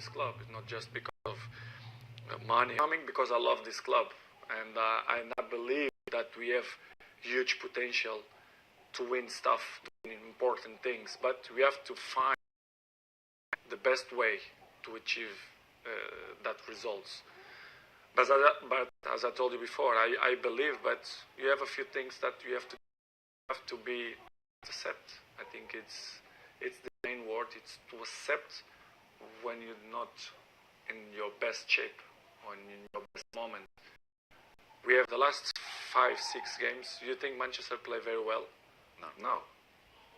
this club. It's not just because of money. I'm coming because I love this club, and I believe that we have huge potential to win stuff, to win important things, but we have to find the best way to achieve that results. But as I told you before, I believe, but you have a few things that you have to be accept. I think it's the main word. It's to accept when you're not in your best shape or in your best moment. We have the last 5-6 games. You think Manchester play very well? No.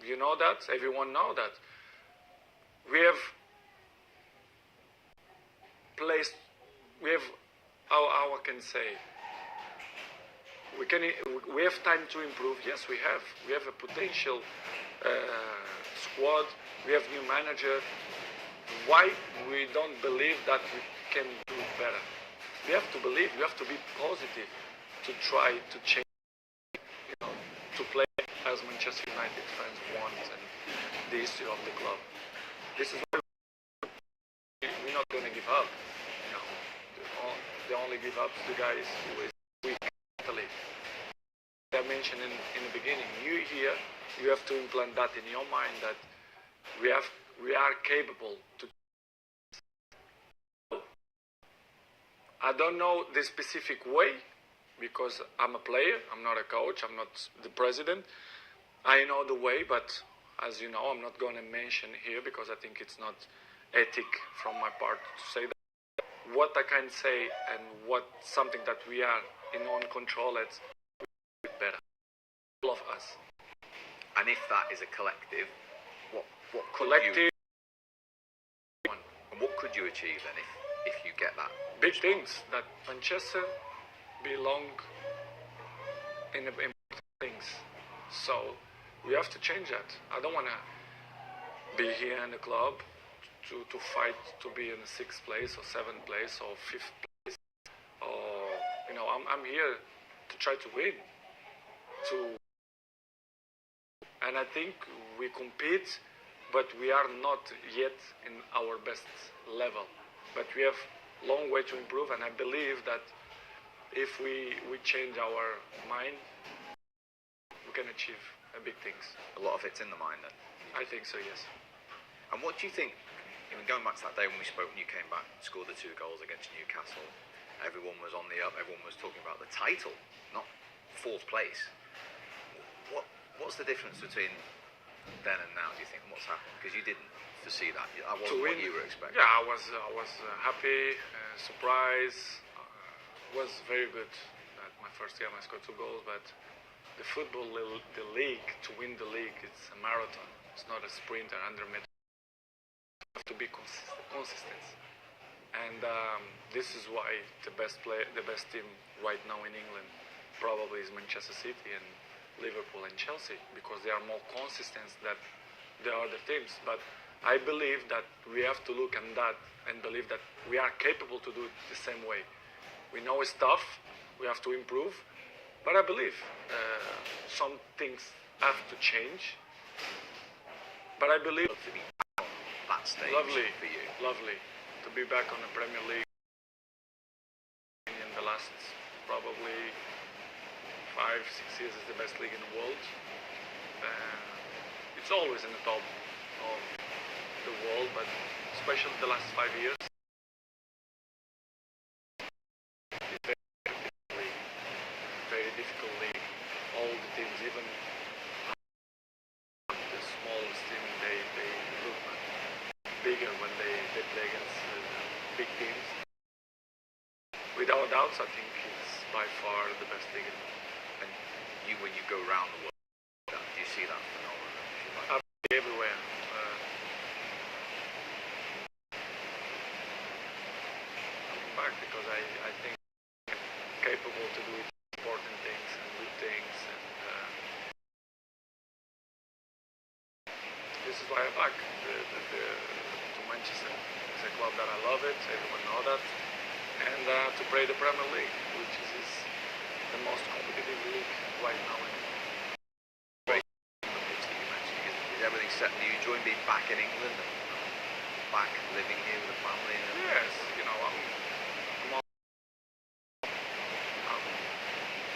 You know that. Everyone know that. We have placed. We have. How I can say. We have time to improve. Yes, we have. We have a potential squad. We have new manager. Why we don't believe that we can do it better? We have to believe. We have to be positive to try to change. To play as Manchester United fans want and the history of the club. This is why we're not going to give up. They only give up to the guys who is weak mentally. I mentioned in the beginning, you have to implant that in your mind that we are capable to. I don't know the specific way because I'm a player, I'm not a coach, I'm not the president. I know the way, but as you know, I'm not going to mention here because I think it's not ethic from my part to say that. What I can say and what something that we are in own control, it's better. All of us. And if that is a collective, what collective? And what could you achieve then if you get that? Big things that Manchester belong in important things. So we have to change that. I don't want to be here in the club to fight to be in the 6th place or 7th place or 5th place. Or I'm here to try to win. And I think we compete, but we are not yet in our best level. But we have a long way to improve, and I believe that if we change our mind, we can achieve big things. A lot of it's in the mind then? I think so, yes. And what do you think, going back to that day when we spoke, when you came back, scored the 2 goals against Newcastle, everyone was on the up, everyone was talking about the title, not 4th place. What's the difference between then and now, do you think, and what's happened? Because you didn't foresee that. That wasn't what you were expecting. Yeah, I was happy, surprised. It was very good. My first game I scored 2 goals, but the football, the league, to win the league, it's a marathon. It's not a sprint or 100 meters. You have to be consistent. And this is why the best team right now in England probably is Manchester City and Liverpool and Chelsea, because they are more consistent than the other teams. But I believe that we have to look at that and believe that we are capable to do it the same way. We know it's tough, we have to improve, but I believe some things have to change. But I believe to be back on that stage lovely for you. Lovely to be back on the Premier League in the last probably 5-6 years is the best league in the world. It's always in the top of the world, but especially the last 5 years. Very difficult league. All the teams, even the smallest team, they look bigger when they play against big teams. Without doubts, I think it's by far the best league in the world. And when you go around the world, do you see that phenomenon? Everywhere. Coming back because I think I'm capable to do important things and good things, and this is why I'm back to Manchester. It's a club that I love it. Everyone know that, and to play the Premier League, which is the most competitive league right now. Great. Is everything set? Do you enjoy being back in England? back living here with the family? Yes,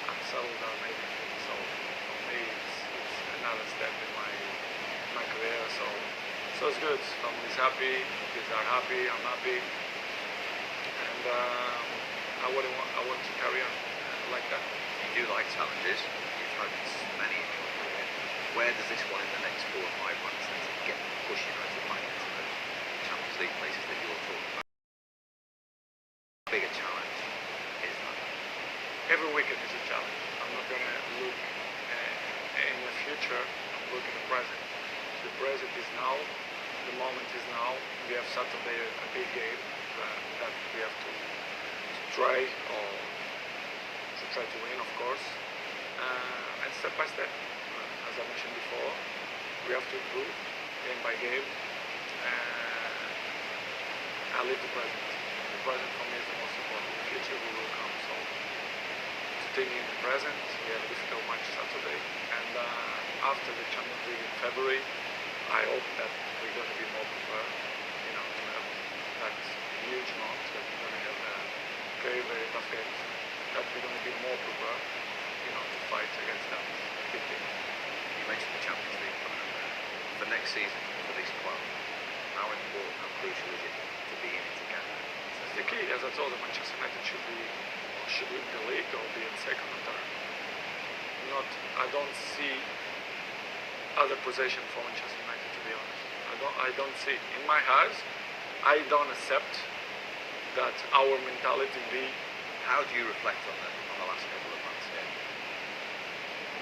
I'm settled down maybe. So for me, it's another step in my career. So it's good. Family's happy, kids are happy, I'm happy, and I want to carry on like that. You do like challenges. You've had many in your career. Where does this one in the next 4 or 5 months get push United back into the Champions League places that you're talking about? Bigger challenge is that? Every weekend is a challenge. I'm not going to look in the future, I'm looking at the present. The present is now, the moment is now. We have Saturday a big game that we have to try to win, of course. And step by step, as I mentioned before, we have to improve game by game. I live the present. The present for me is the most important. The future will come. So taking in the present, we have a difficult match Saturday, and after the Champions League in February, I hope that we're going to be more prepared, to have that huge month, that we're going to have very, very tough games, that we're going to be more prepared, to fight against that big team. You mentioned the Champions League coming up there. For next season, for this club, how important, how crucial is it to be in it together? The key, as I told you, Manchester United should win the league or be in second or third. I don't see other possession for Manchester United, to be honest. I don't see. In my eyes, I don't accept that our mentality be. How do you reflect on the last couple of months here?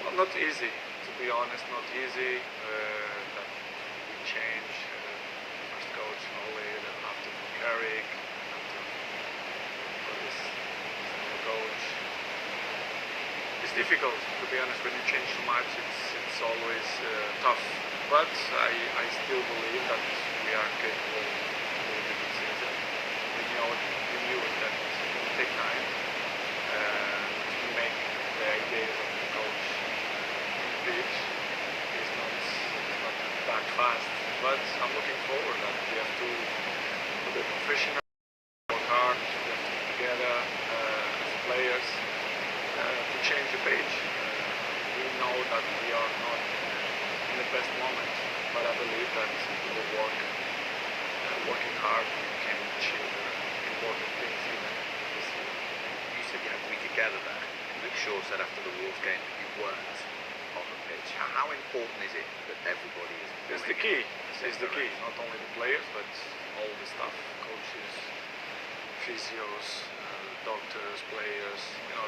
Well, not easy, to be honest. Not easy. That we change first coach Oli, then after for Carrick, after for this new coach. It's difficult, to be honest. When you change too much, it's always tough. But I still believe that we are capable of doing a good season. We knew that it will take time to make the ideas of the coach in the pitch. It's not that fast. But I'm looking forward that we have to be professional, work hard, we have to be together as players to change the page. We know that we are not in the best moment, but I believe that with working hard, we can achieve important things even this year. You said you had to be together there. Luke Shaw said after the Wolves game that you weren't on the pitch. How important is it that everybody is? It's the key. It's the key. Not only the players, but all the staff, coaches, physios, doctors, players.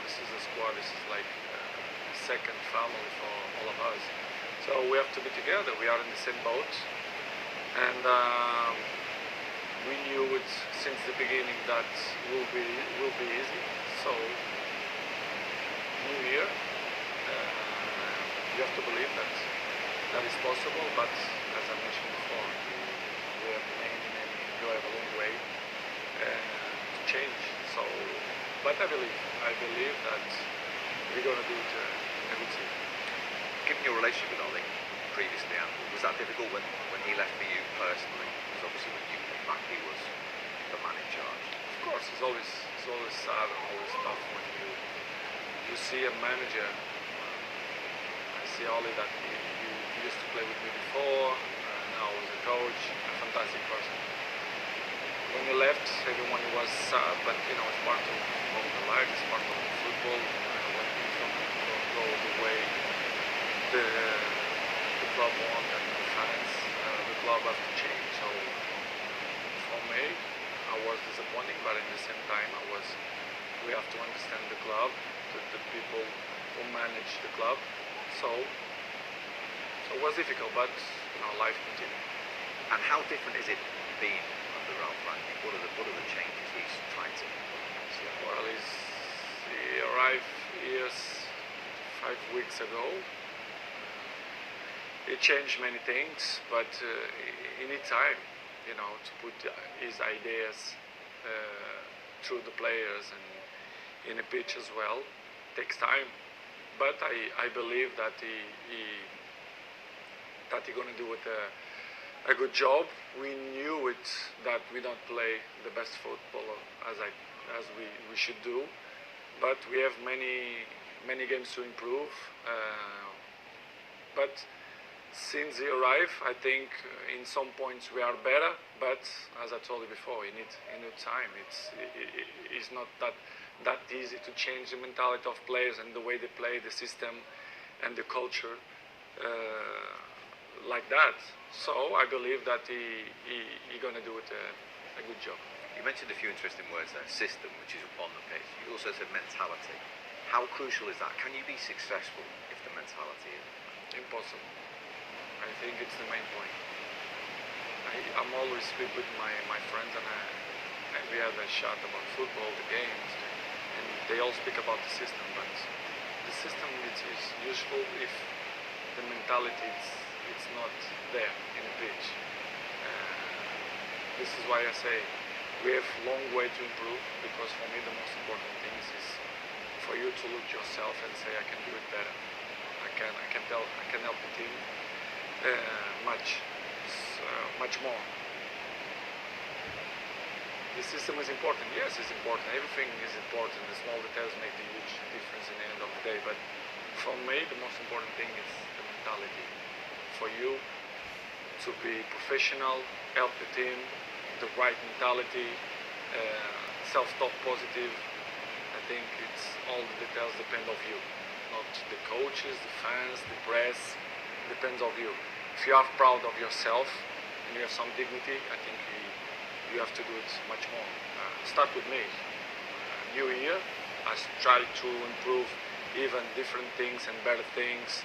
This is a squad. This is like a second family for all of us. So we have to be together. We are in the same boat, and we knew it since the beginning that will be easy. So new year, you have to believe that is possible. But as I mentioned before, we have we have a long way to change. So, but I believe that we're going to do it in a good season. Given your relationship with Oli previously, was that difficult when he left for you personally? Because obviously when you came back, he was the man in charge. Of course, it's always sad and always tough when you see a manager. I see Oli that he used to play with me before, now as a coach, a fantastic person. When he left, everyone was sad, but it's part of the life, it's part of football. When things don't go the way the club wants and the fans, the club has to change. So for me, I was disappointed, but at the same time, we have to understand the club, the people who manage the club. So it was difficult, but life continued. And how different is it being under Ralph Rangnick? What are the changes he's trying to see? Well, he arrived here 5 weeks ago. He changed many things, but he needs time, to put his ideas through the players and in the pitch as well. It takes time, but I believe that he's going to do it a good job. We knew it that we don't play the best football as we should do, but we have many games to improve. But since he arrived, I think in some points we are better. But as I told you before, you need time. It's not that easy to change the mentality of players and the way they play, the system, and the culture like that. So I believe that he's gonna do it a good job. You mentioned a few interesting words there. System, which is up on the pitch. You also said mentality. How crucial is that? Can you be successful if the mentality is impossible? I think it's the main point. I'm always speak with my friends and we have a chat about football, the games, and they all speak about the system, but the system is useful if the mentality it's not there in the pitch. This is why I say we have a long way to improve, because for me the most important thing is for you to look yourself and say I can do it better. I can help the team much more. The system is important. Yes, it's important. Everything is important. The small details make the huge difference in the end of the day. But for me, the most important thing is the mentality. For you to be professional, help the team, the right mentality, self-talk positive. I think it's all the details depend of you, not the coaches, the fans, the press. It depends of you. If you are proud of yourself and you have some dignity, I think you have to do it much more. Start with me. New year, I try to improve even different things and better things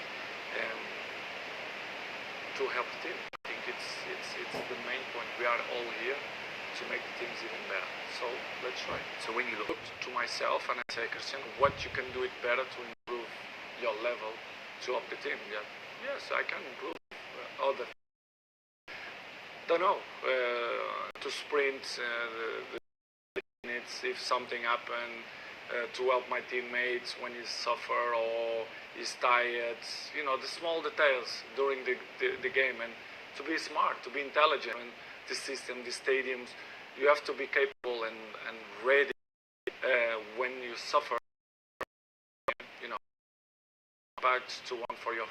to help the team. I think it's the main point. We are all here to make the teams even better. So let's try. So when you look to myself and I say, Cristiano, what you can do it better to improve your level to help the team? Yeah. Yes, I can improve other. Don't know. To sprint the minutes if something happened, to help my teammates when he suffer or he's tired. You know, the small details during the game, and to be smart, to be intelligent. And the system, the stadiums, you have to be capable and ready when you suffer. You know, back to one for your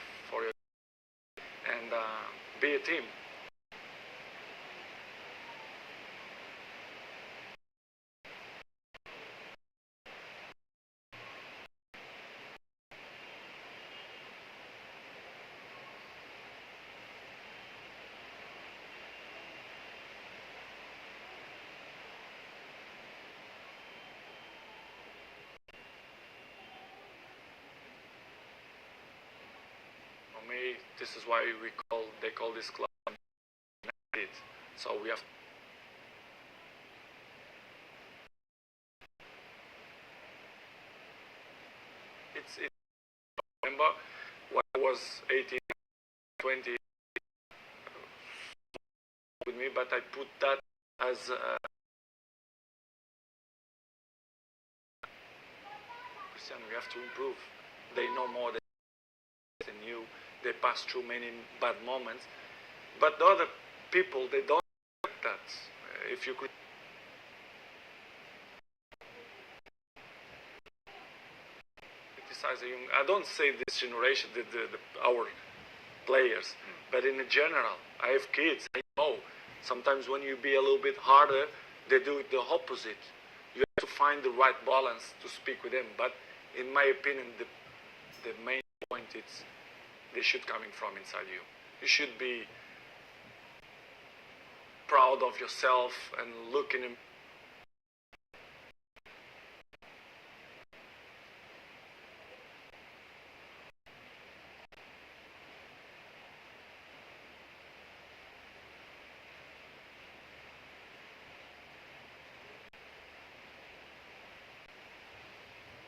and be a team. For me, this is why they call this club Benished. So we have. It's remember when I was 18, 20 with me, but I put that as Cristiano, we have to improve. They know more than you. They pass through many bad moments, but the other people, they don't like that. If you could criticize a young, I don't say this generation, our players, but in general, I have kids. I know sometimes when you be a little bit harder, they do it the opposite. You have to find the right balance to speak with them. But in my opinion, the main point is they should coming from inside you. You should be proud of yourself and looking in.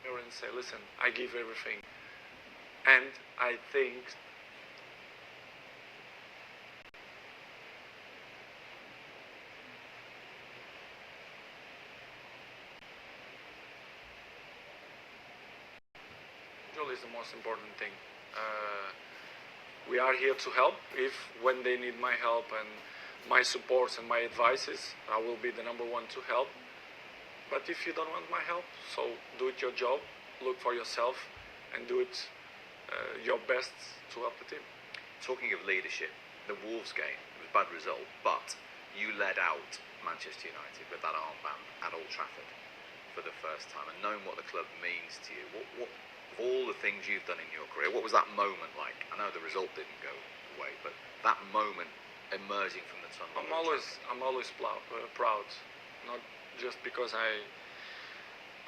And say, listen, I give everything. And I think goal is the most important thing. we are here to help. If when they need my help and my supports and my advices, I will be the number one to help. But if you don't want my help, so do it your job, look for yourself, and do it your best to help the team. Talking of leadership, the Wolves game was a bad result, but you led out Manchester United with that armband at Old Trafford for the first time, and knowing what the club means to you, what of all the things you've done in your career, what was that moment like? I know the result didn't go away, but that moment emerging from the tunnel. I'm always proud, not just because I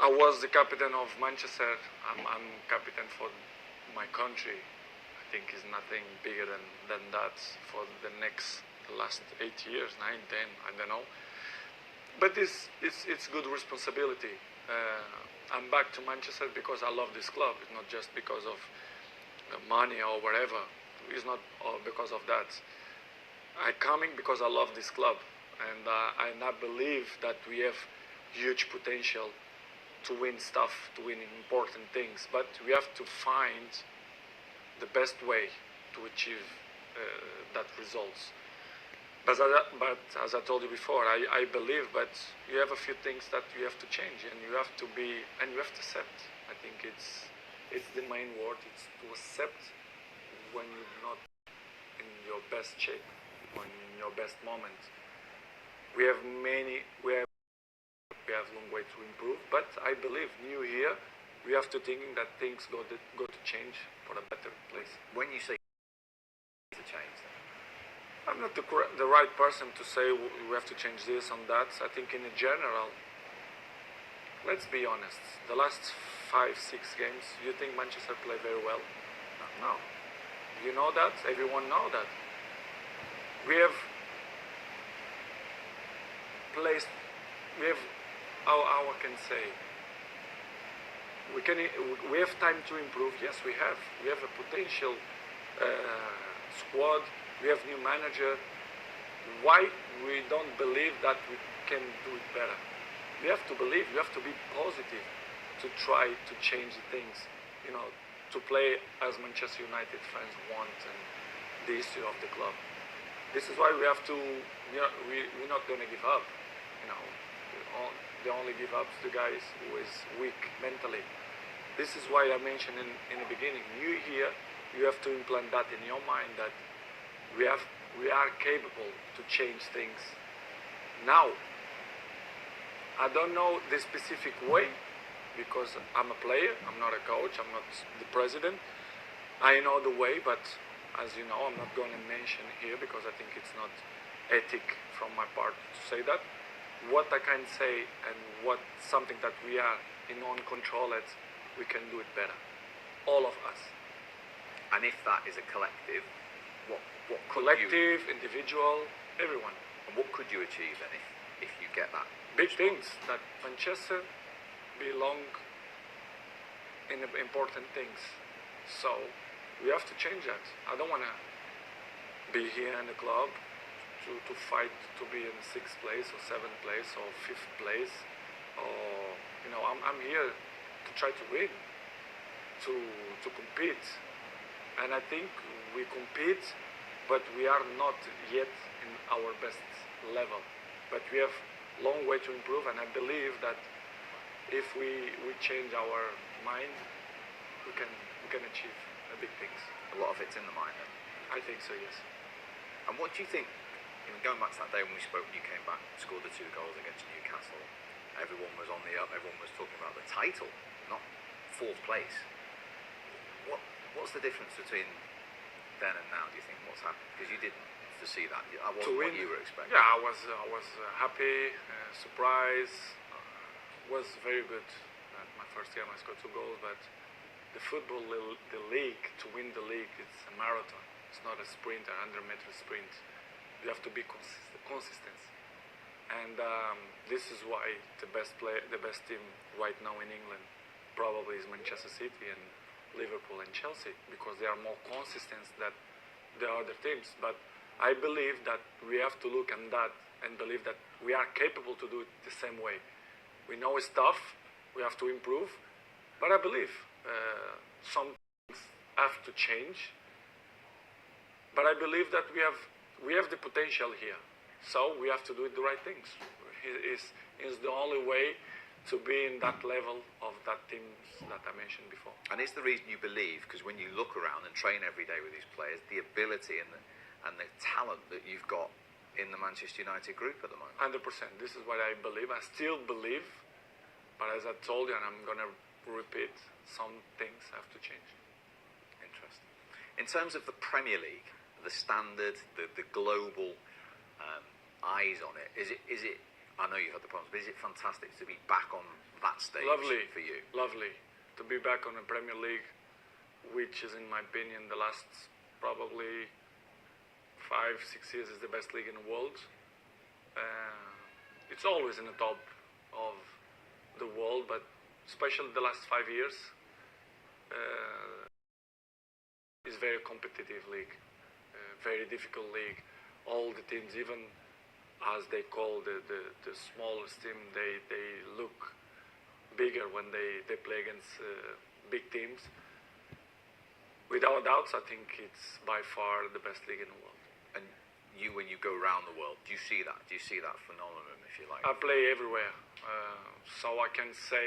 was the captain of Manchester. I'm captain for my country. I think is nothing bigger than that for the last 8 years, 9, 10, I don't know. But it's good responsibility. I'm back to Manchester because I love this club. It's not just because of money or whatever. It's not all because of that. I'm coming because I love this club, and I believe that we have huge potential to win stuff, to win important things. But we have to find the best way to achieve that results. But as I told you before, I believe, but you have a few things that you have to change, and you have to accept. I think it's the main word. It's to accept when you're not in your best shape, when in your best moment. We have a long way to improve, but I believe new year we have to think that things go to change for a better place. When you say to change, I'm not the right person to say we have to change this and that. I think in general, let's be honest, the last 5-6 games, you think Manchester play very well? No. You know that? Everyone know that. We have placed, how I can say, we have time to improve. Yes, we have a potential squad. We have new manager. Why we don't believe that we can do it better? We have to believe. We have to be positive to try to change things. To play as Manchester United fans want and the history of the club. This is why we have to. We're not going to give up. They only give up to the guys who is weak mentally. This is why I mentioned in the beginning. You here, you have to implant that in your mind that we are capable to change things. Now, I don't know the specific way because I'm a player, I'm not a coach, I'm not the president. I know the way, but as you know, I'm not going to mention here because I think it's not ethic from my part to say that. What I can say and what something that we are in control at, we can do it better. All of us. And if that is a collective, what collective, individual, everyone. And what could you achieve then if you get that? Big things that Manchester belong in important things. So we have to change that. I don't want to be here in the club to fight to be in 6th place or 7th place or 5th place. Or I'm here to try to win, to compete. And I think we compete, but we are not yet in our best level. But we have a long way to improve, and I believe that if we change our mind, we can achieve big things. A lot of it's in the mind then? I think so, yes. And what do you think, going back to that day when we spoke, when you came back, scored the 2 goals against Newcastle, everyone was on the up, everyone was talking about the title, not 4th place. What's the difference between then and now, do you think? What's happened? Because you didn't foresee that. I wasn't what you were expecting. Yeah, I was happy, surprised. Was very good. My first game I scored 2 goals, but the football, the league, to win the league, it's a marathon. It's not a sprint, a 100-meter sprint. You have to be consistent. And this is why the best team right now in England probably is Manchester City and Liverpool and Chelsea, because they are more consistent than the other teams. But I believe that we have to look at that and believe that we are capable to do it the same way. We know it's tough, we have to improve, but I believe some things have to change. But I believe that we have the potential here, so we have to do the right things. Is the only way to be in that level of that teams that I mentioned before. And it's the reason you believe, because when you look around and train every day with these players, the ability and the talent that you've got in the Manchester United group at the moment. 100%. This is what I believe. I still believe, but as I told you, and I'm going to repeat, some things have to change. Interesting. In terms of the Premier League, the standard, the global eyes on it, is it? I know you've had the problems, but is it fantastic to be back on that stage for you? Lovely to be back on the Premier League, which is, in my opinion, the last probably 5-6 years is the best league in the world. It's always in the top of the world, but especially the last 5 years, is very competitive league, very difficult league. All the teams, even as they call the smallest team, they look bigger when they play against big teams. Without doubts, I think it's by far the best league in the world. And you, when you go around the world, do you see that? Do you see that phenomenon, if you like? I play everywhere, so I can say